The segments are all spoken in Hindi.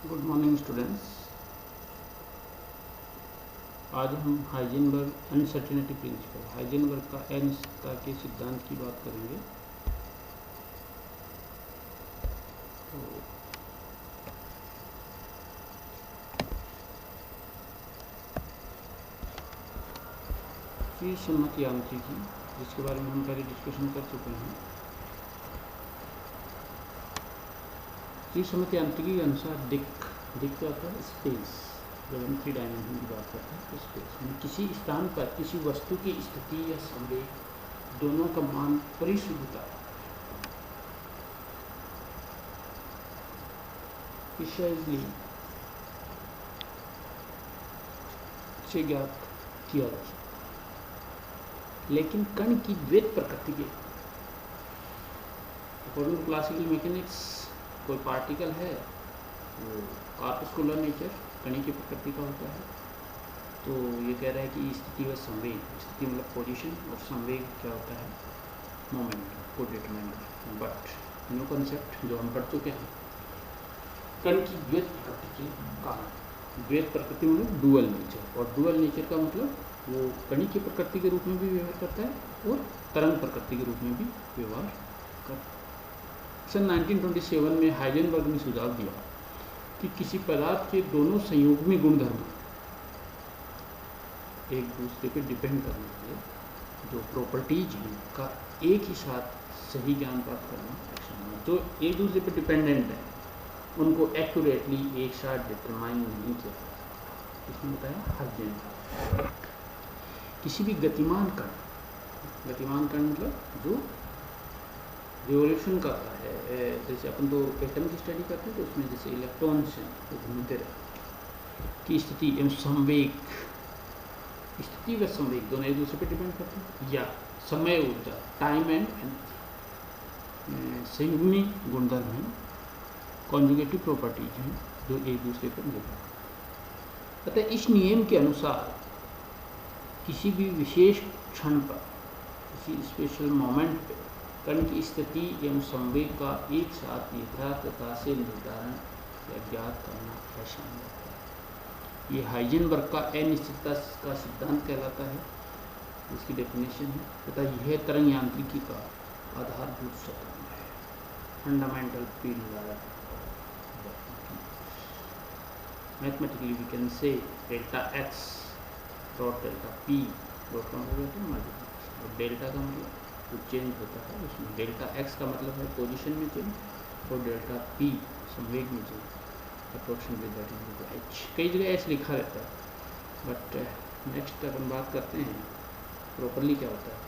Good morning students. आज हम हाइजेनबर्ग अनसर्टेनिटी प्रिंसिपल, हाइजेनबर्ग का अनिश्चितता के सिद्धांत की बात करेंगे। तो त्रिसम्मत यांत्रिकी, जिसके बारे में हम पहले डिस्कशन कर चुके हैं। त्रिसम्मत यांत्रिकी के अनुसार दिक क्या होता है? स्पेस। जब हम 3 डायमेंशन की बात करते हैं तो स्पेस में किसी स्थान पर किसी वस्तु की स्थिति या संवेग दोनों का मान परिशुद्धता प्रिसाइजली से ज्ञात किया जा सकता है, लेकिन कण की द्वैत प्रकृति के अकॉर्डिंग टू क्लासिकल मैकेनिक्स कोई पार्टिकल है वो कॉर्पस्कुलर नेचर कणी की प्रकृति का होता है। तो ये कह रहा है कि स्थिति व संवेग, स्थिति मतलब पोजीशन और संवेग क्या होता है? मोमेंट को डिटरमाइन करता है। बट न्यू कॉन्सेप्ट जो हम पढ़ चुके हैं, कण की द्वैत प्रकृति के कारण, द्वैत प्रकृति मतलब डुअल नेचर, और डुअल नेचर का मतलब वो कणी की प्रकृति के रूप में भी व्यवहार करता है और तरंग प्रकृति के रूप में भी व्यवहार करता है। सन 1927 में हाइजेनबर्ग ने सुझाव दिया कि किसी पदार्थ के दोनों संयुग्मी गुणधर्म एक दूसरे पे डिपेंड करने वाले जो प्रॉपर्टीज हैं का एक ही साथ सही ज्ञान प्राप्त करना आसान है। जो एक दूसरे पे डिपेंडेंट है उनको एक्यूरेटली एक साथ डिटरमाइन नहीं किया जा सकता। इसने बताया हाइजेनबर्ग। किसी भी गतिमान कण मतलब जो रिवोल्यूशन करता है, जैसे अपन तो एटम की स्टडी करते हैं तो उसमें जैसे इलेक्ट्रॉन्स हैं वो घूमते रहते की स्थिति एवं संवेग, स्थिति व संवेग दोनों एक दूसरे पे डिपेंड करते हैं, या समय ऊर्जा टाइम एंड संयुग्मी गुणधर्म हैं, कॉन्जुगेटिव प्रॉपर्टीज हैं जो एक दूसरे पर निर्भर करते हैं। अतः इस नियम के अनुसार किसी भी विशेष क्षण पर, किसी स्पेशल मोमेंट पे कण की स्थिति एवं संवेग का एक साथ यथार्थता से निर्धारण या ज्ञात करना आसान होता है। ये हाइजेनबर्ग का अनिश्चितता का सिद्धांत कहलाता है, इसकी डेफिनेशन है। तथा यह तरंग यांत्रिकी का आधारभूत सिद्धांत है, fundamental field. Mathematically we can say delta x dot delta p dot multiplication, और डेल्टा का मतलब जो चेंज होता है उसमें डेल्टा एक्स का मतलब है पोजीशन में चेंज और डेल्टा पी संवेग में change, approximately that is H. कई जगह ऐसे लिखा रहता है, बट नेक्स्ट अपन बात करते हैं प्रॉपरली क्या होता है।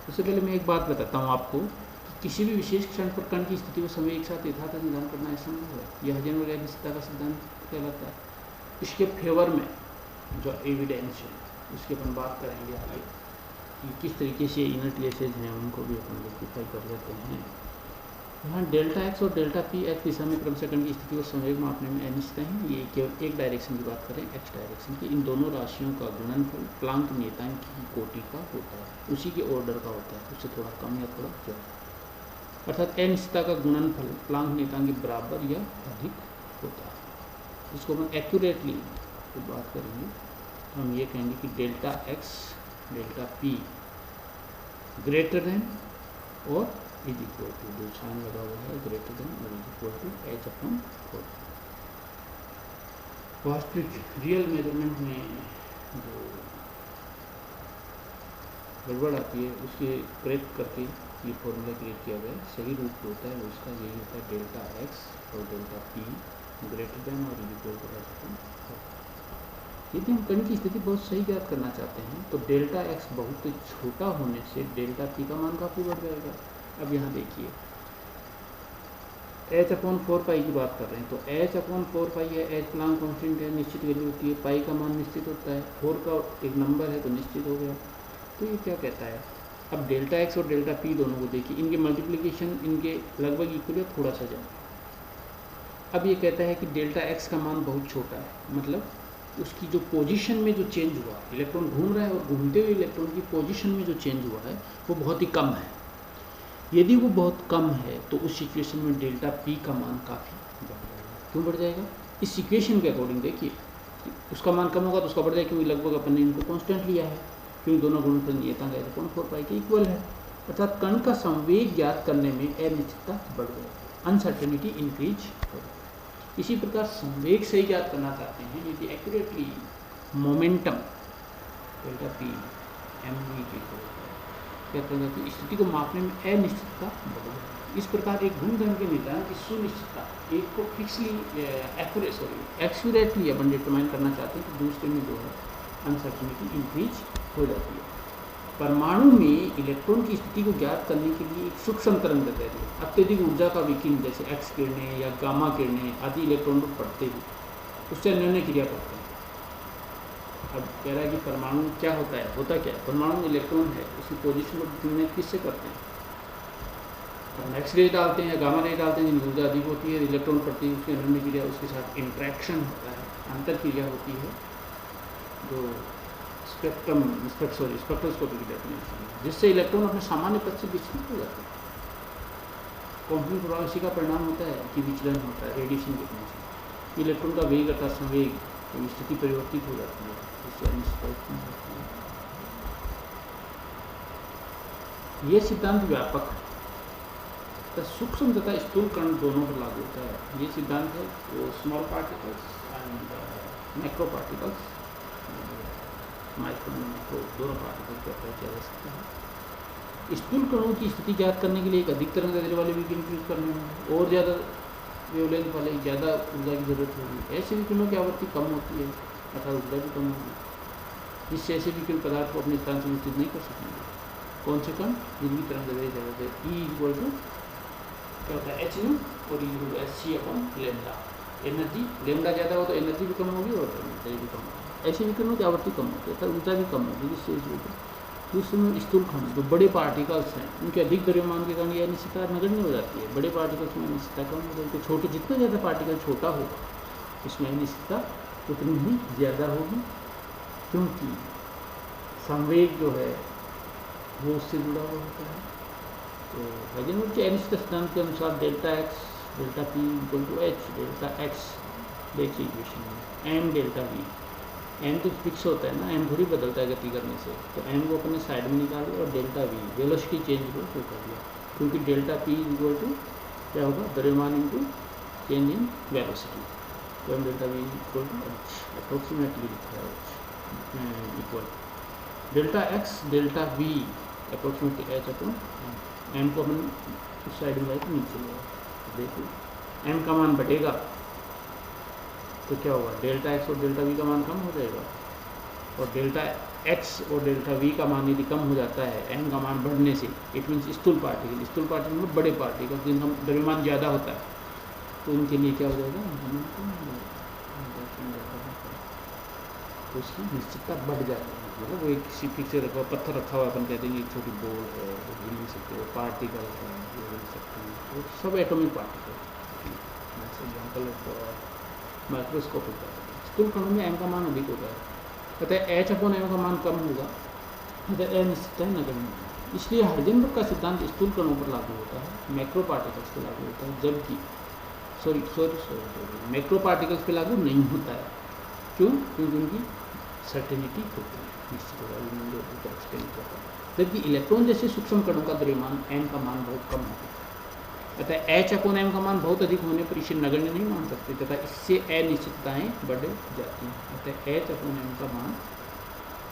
उससे पहले मैं एक बात बताता हूँ आपको कि किसी भी विशेष क्षण पर कण की स्थिति व समय एक साथ यथार्थ निर्धारण करना असंभव है। यह हाइजेनबर्ग अनिश्चितता का सिद्धांत कहलाता है। इसके फेवर में जो एविडेंस है उसकी अपन बात करेंगे आगे कि किस तरीके से इनर केसेज हैं उनको भी अपन रेक्टिफाई कर लेते हैं। यहाँ डेल्टा एक्स और डेल्टा पी एक्स दिशा में क्रम सेकंड की स्थिति और संवेग मापने में अनिश्चित हैं। ये केवल एक डायरेक्शन की बात करें, एक्स डायरेक्शन की, इन दोनों राशियों का गुणनफल प्लांक नियतांक की कोटि का होता है, उसी के ऑर्डर का होता है, उससे थोड़ा कम या थोड़ा ज़्यादा। अर्थात अनिश्चितता का गुणनफल प्लांक नियतांक के बराबर या अधिक होता है। इसको हम एक्यूरेटली बात करेंगे तो हम ये कहेंगे कि delta x delta p greater than और इज इक्वल टू, जो साइन लगा हुआ है ग्रेटर देन और is equal to h upon 4। वास्तविक रियल मेजरमेंट में जो गड़बड़ आती है उसके करेक्ट करके ये फॉर्मूला क्रिएट किया गया है। सही रूप जो होता है वो इसका यही होता है, डेल्टा एक्स और डेल्टा पी ग्रेटर देन और is equal to h upon 4। यदि हम कण की स्थिति बहुत सही ज्ञात करना चाहते हैं तो डेल्टा एक्स बहुत छोटा होने से डेल्टा पी का मान काफ़ी बढ़ जाएगा। अब यहाँ देखिए एच अपॉन 4 पाई की बात कर रहे हैं, तो एच अपॉन 4 पाई है, एच प्लांक कॉन्स्टेंट है, निश्चित वैल्यू होती है, पाई का मान निश्चित होता है, 4 का एक नंबर है तो निश्चित हो गया। तो ये क्या कहता है, अब डेल्टा एक्स और डेल्टा पी दोनों को देखिए, इनके मल्टीप्लिकेशन इनके लगभग इक्वल है, थोड़ा सा ज़्यादा। अब ये कहता है कि डेल्टा एक्स का मान बहुत छोटा है, मतलब उसकी जो पोजीशन में जो चेंज हुआ, इलेक्ट्रॉन घूम रहा है और घूमते हुए इलेक्ट्रॉन की पोजीशन में जो चेंज हुआ है वो बहुत ही कम है। यदि वो बहुत कम है तो उस सिचुएशन में डेल्टा पी का मान काफ़ी बढ़ जाएगा। क्यों बढ़ जाएगा? इस इक्वेशन के अकॉर्डिंग देखिए, उसका मान कम होगा तो उसका बढ़ जाए, क्योंकि लगभग अपन ने इनको कांस्टेंट लिया है, क्योंकि दोनों गुणनफल नियतांक 0.4 पाई के इक्वल है। अर्थात कण का संवेग ज्ञात करने में अनिश्चितता बढ़ जाएगी, अनसर्टेनिटी इंक्रीज होगी। इसी प्रकार संवेग से ज्ञात करना चाहते हैं यदि accurately momentum delta p m v के कहते हैं कि स्थिति को मापने में अनिश्चितता बढ़ जाएगी। इस प्रकार एक गुणधर्म के निर्धारण की सुनिश्चितता, एक को फिक्सली एक्यूरेटली अपन डिटरमाइन करना चाहते हैं, तो दूसरे में जो है अनसर्टेनिटी इंक्रीज हो जाती है। परमाणु में इलेक्ट्रॉन की स्थिति को ज्ञात करने के लिए एक सूक्ष्म तरंगदैर्घ्य, अत्यधिक ऊर्जा का विकिरण जैसे एक्स किरणें या गामा किरणें आदि इलेक्ट्रॉन को पढ़ते हुए उससे निर्णय क्रिया करते हैं। अब कह रहा है कि परमाणु क्या होता है, होता क्या है, परमाणु में इलेक्ट्रॉन है, उसकी पोजीशन को डिटरमाइन किससे करते हैं, हम एक्स रे डालते हैं, गामा रे डालते हैं, जिनकी ऊर्जा अधिक होती है, इलेक्ट्रॉन पड़ती है, उसकी निर्णय क्रिया, उसके साथ इंट्रैक्शन होता है, अंतर क्रिया होती है, जो स्पेक्ट्रोस्कोपिक डेफिनेशन, जिससे इलेक्ट्रॉन अपने सामान्य पथ से विचलित हो जाते हैं। क्वांटम प्रभाव इसी का परिणाम होता है कि विचलन होता है रेडिएशन के कारण। इलेक्ट्रॉन का वेग अर्थात संवेग स्थिति परिवर्तित हो जाती है, जिससे अनिश्चितता होती है। यह सिद्धांत व्यापक है, तो सूक्ष्म तथा स्थूल कण दोनों पर लागू होता है। ये सिद्धांत है वो small particles and macro particles, micro macro दोनों पार्टिकल को अप्लाई किया जा सकता है। स्थूल कणों की स्थिति ज्ञात करने के लिए एक अधिक तरंगदैर्घ्य वाले विकिरण प्रयोग करने होंगे और ज़्यादा वेवलेंथ वाले ज़्यादा ऊर्जा की जरूरत होगी। ऐसे विकिरणों की आवृत्ति कम होती है अर्थात ऊर्जा भी कम होगी, जिससे ऐसे विकिरण पदार्थ को अपने स्थान से स्थित नहीं कर सकेंगे। कौन से कण, जिनकी तरंगदैर्घ्य ज़्यादा है, ई इक्वल टू क्या होता है एच न्यू और E equal to h c upon lambda. Energy lambda ज़्यादा हो तो एनर्जी भी कम होगी और तरंगदैर्घ्य भी कम होगी। ऐसे विकिरणों की आवृत्ति कम होती है अर्थात ऊर्जा भी कम होगी, जिससे दूसरे में स्थूल खंड जो बड़े पार्टिकल्स हैं उनके अधिक द्रव्यमान के कारण यह अनिश्चितता नगण्य हो जाती है। बड़े पार्टिकल्स में अनिश्चितता कम हो जाती है, छोटे जितना ज़्यादा पार्टिकल छोटा होगा उसमें अनिश्चितता उतनी ही ज़्यादा होगी, क्योंकि संवेग जो है वो उससे जुड़ा हुआ होता है। तो हाइजेनबर्ग के अनिश्चितता सिद्धांत के अनुसार delta x delta p equal to h delta x देखिए इक्वेशन में एम डेल्टा वी, एम तो फिक्स होता है ना, एम थोड़ी बदलता है गति करने से, तो एम को अपने साइड में निकाल दिया और डेल्टा वी वेलोसिटी चेंज को शो कर दिया, क्योंकि डेल्टा पी इक्वल टू क्या होगा द्रव्यमान इनटू चेंज इन वेलोसिटी, तो m delta v equal to h approximately लिखा है equal delta x delta v approximately h upon m को अपन उस साइड में लाइक नीचे लिया। देखिए एम का मान बढ़ेगा तो क्या होगा, डेल्टा एक्स और डेल्टा वी का मान कम हो जाएगा, और डेल्टा एक्स और डेल्टा वी का मान यदि कम हो जाता है एम का मान बढ़ने से, इट मीन्स स्थूल पार्टिकल में बड़े पार्टिकल जिनका द्रव्यमान ज़्यादा होता है, तो उनके लिए क्या हो जाएगा, तो उसकी निश्चितता बढ़ जाती है। मतलब वो एक किसी फिक्स रखा हुआ पत्थर रखा हुआ अपन कहते हैं एक छोटी बॉल है, वो हिल नहीं सकते, वो पार्टिकल है वो हिल सकते हैं, वो सब atomic particle example microscopic particle. स्थूल कणों में एम का मान अधिक होता है, अतः एच अपॉन एम का मान कम होगा, अतः अनिश्चितता नगण्य होगी। इसलिए हाइजेनबर्ग का सिद्धांत स्थूल कणों पर लागू होता है, मैक्रो पार्टिकल्स पर लागू होता है, जबकि मैक्रो पार्टिकल्स पर लागू नहीं होता है। क्यों? क्योंकि उनकी सर्टेनिटी होती है, निश्चित होगा एक्सप्लेन किया था। जबकि इलेक्ट्रॉन जैसे सूक्ष्म कणों का द्रव्यमान एम का मान बहुत कम होता है, अतः एच अपॉन एम का मान बहुत अधिक होने पर इसे नगण्य नहीं मान सकते तथा इससे अनिश्चितताएँ बढ़ जाती हैं। अतः एच अपॉन एम का मान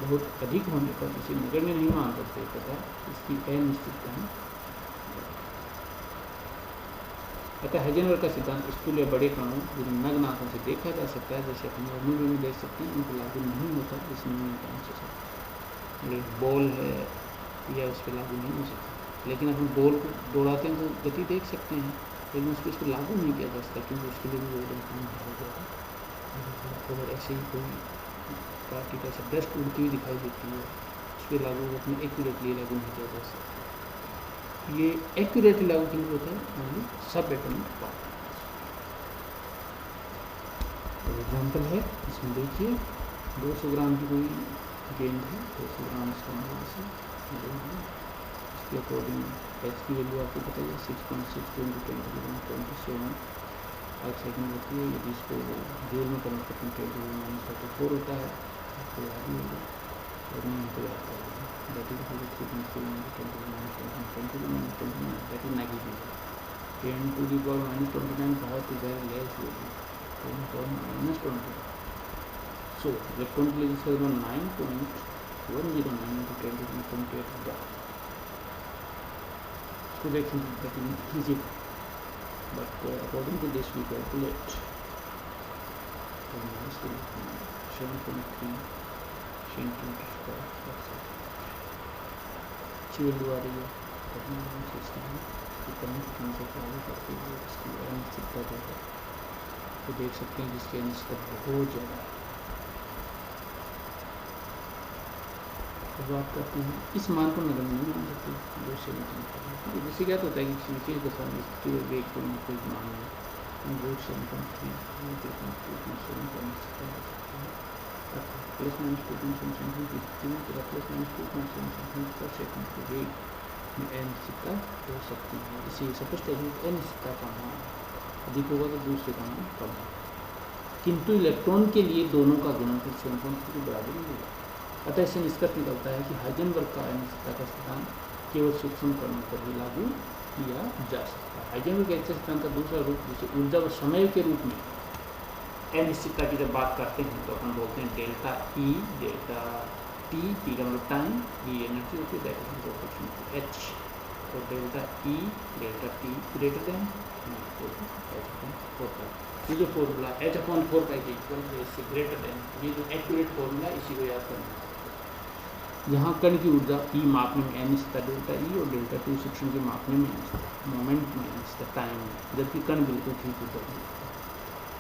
बहुत अधिक होने पर इसे नगण्य नहीं मान सकते तथा इसकी अनिश्चितताएँ। अतः हाइजेनबर्ग का सिद्धांत स्थूल या बड़े कणों जिन्हें नग्न आंखों से देखा जा सकता है, जैसे अपने मूवी में देख सकते हैं, उनको लागू नहीं होता। इसमें बॉल है या उस पर लागू नहीं हो सकता, लेकिन अपन बॉल को दौड़ाते हैं तो गति देख सकते हैं, लेकिन उस पर इसको लागू नहीं किया जा सकता, क्योंकि उसके लिए भी वोल्टेज कम हो जाता है। अगर ऐसे ही कोई पार्टिकल से डस्ट उड़ती हुई दिखाई देती है, उस पर लागू अपने एक्यूरेटली लागू नहीं किया जा सकता। ये एक्यूरेटली लागू क्यों होता है, ओनली सब एटॉमिक पार्टिकल्स। तो एग्जाम्पल है इसमें देखिए 200 ग्राम की कोई गेंद है, 200 ग्राम इसका मास है, इसके अकॉर्डिंग एच की वैल्यू आपको पता है 6.6 × 10⁻27 5 सेकंड होती है। यदि इसको जूल में कन्वर्ट करते हैं 10⁻34 होता है, आपको याद ही होगा और नहीं तो याद कर लेंगे। That is 3.3 that is negative. 10⁻29 बहुत ही वेरी लेस होगी, 10⁻20। सो इलेक्ट्रॉन के लिए जिसका 9.109 into 10⁻28 होगा। इसको देखेंगे that is easy, but according to this we calculate 7.3 centimeter square। अच्छी वैल्यू आ रही है, सिस्टम की कमी से आगे करते हुए इसकी अनिश्चितता जो है तो देख सकते हैं जिसकी अनिश्चितता बहुत ज़्यादा है। तो बात करते हैं इस मान को नगण्य नहीं मान सकते 2 सेंटीमीटर। जिससे क्या होता है कि किसी चीज़ को सामने वेग को कोई मान है 7.3 plus minus 2.7 centimetre plus minus 2.7 centimetre पर सेकंड के वेग में अनिश्चितता हो सकती है। इसी सपोज अनिश्चितता का मान अधिक होगा तो दूसरे का मान कम होगा, किंतु इलेक्ट्रॉन के लिए दोनों का गुणनफल 7.3 के बराबर नहीं होगा। अतः इससे निष्कर्ष निकलता है कि हाइजेनबर्ग का अनिश्चितता का सिद्धांत केवल सूक्ष्म कणों पर ही लागू किया जा सकता है। हाइजेनबर्ग के सिद्धांत का दूसरा रूप जिसे ऊर्जा व समय के रूप में अनिश्चितता की जब बात करते हैं तो अपन बोलते हैं delta E, delta T, T का मतलब टाइम, ई एनर्जी होती है, that is proportional to H. तो delta E delta T greater than होता है। ये जो फॉर्मूला H/4 का इक्वल है इससे ग्रेटर देन, ये जो एक्यूरेट फॉर्मूला इसी को याद करना है। यहाँ कण की ऊर्जा ई मापने में अनिश्चितता डेल्टा ई और डेल्टा टी शिक्षण के मापने में अनिश्चितता, मोमेंट में अनिश्चितता, टाइम में, जबकि कण बिल्कुल ठीक ऊपर है।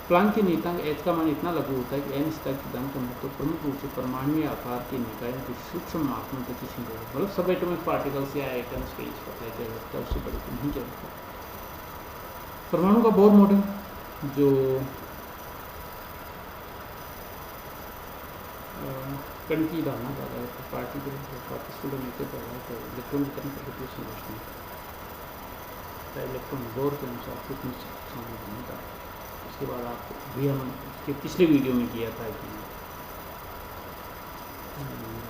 प्लांक के नियतांक H का मान इतना लागू होता है कि अनिश्चितता के सिद्धांत का महत्व प्रमुख रूप से परमाणुीय आकार के निकायों के सूक्ष्म मापनों तक ही सीमित है। मतलब सब एटॉमिक पार्टिकल्स या एटम्स के इस पर जरूरत है, उससे बड़ी तो नहीं जरूरत है। परमाणु का बोर मॉडल जो कण की धारणा कर रहा है तो पार्टिकल स्कूल में तो इलेक्ट्रॉन वितरण प्रकृति समझते हैं, इलेक्ट्रॉन बोर के अनुसार कुछ निश्चित समय होने का। उसके बाद आप भी हम इसके पिछले वीडियो में किया था कि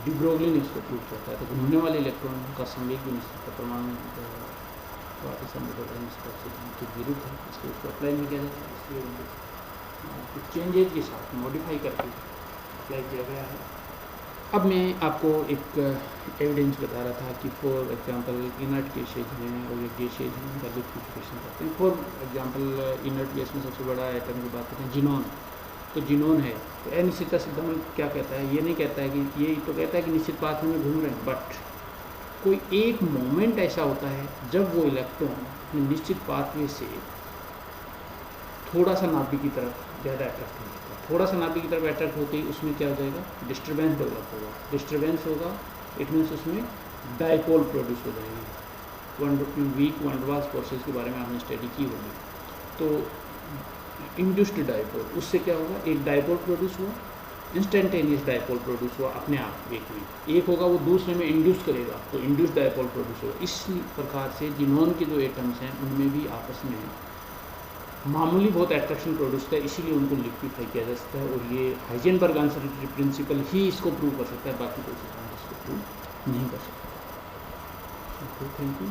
डी ब्रोगली ने इसको प्रूव किया था। तो घूमने वाले इलेक्ट्रॉन का संवेग भी निश्चित परमाणु के विरुद्ध है, इसलिए उसको अप्लाई नहीं किया जाता, इसलिए कुछ चेंजेज के साथ मॉडिफाई करके अप्लाई किया गया है। अब मैं आपको एक एविडेंस बता रहा था कि फॉर एग्जांपल इनर्ट गैसेज हैं और ये गैसेज हैं उनका लिक्विफिकेशन करते हैं। फॉर एग्जांपल इनर्ट गैस में सबसे बड़ा आइटम की बात करते हैं जिनोन। तो जिनोन है तो अनिश्चितता सिद्धांत क्या कहता है, ये नहीं कहता है कि ये तो कहता है कि निश्चित पाथ में घूम रहे हैं, बट कोई एक मोमेंट ऐसा होता है जब वो इलेक्ट्रॉन निश्चित पाथवे से थोड़ा सा नाभिक की तरफ ज़्यादा अट्रैक्ट हो जाता है। थोड़ा सा नाभिक की तरफ अट्रैक्ट होते ही उसमें क्या हो जाएगा, डिस्टर्बेंस डेवलप होगा। डिस्टर्बेंस होगा इट मीन्स उसमें डाइपोल प्रोड्यूस हो जाएगी। वीक वंडरवाल्स फोर्सेस के बारे में आपने स्टडी की होगी। तो इंड्यूस्ड डाइपोल, उससे क्या होगा, एक डाइपोल प्रोड्यूस हुआ, इंस्टेंटेनियस डाइपोल प्रोड्यूस हुआ अपने आप एक में, एक होगा वो दूसरे में इंड्यूस करेगा तो इंड्यूस डाइपोल प्रोड्यूस होगा। इस प्रकार से जिनोन के जो एटम्स हैं उनमें भी आपस में मामूली बहुत अट्रैक्शन प्रोड्यूस होता है, इसीलिए उनको लिक्विफाई किया जा सकता है। और ये हाइजेनबर्ग अनसर्टेनिटी प्रिंसिपल ही इसको प्रूव कर सकता है, बाकी कोई सिद्धांत इसको प्रूव नहीं कर सकता। Thank you.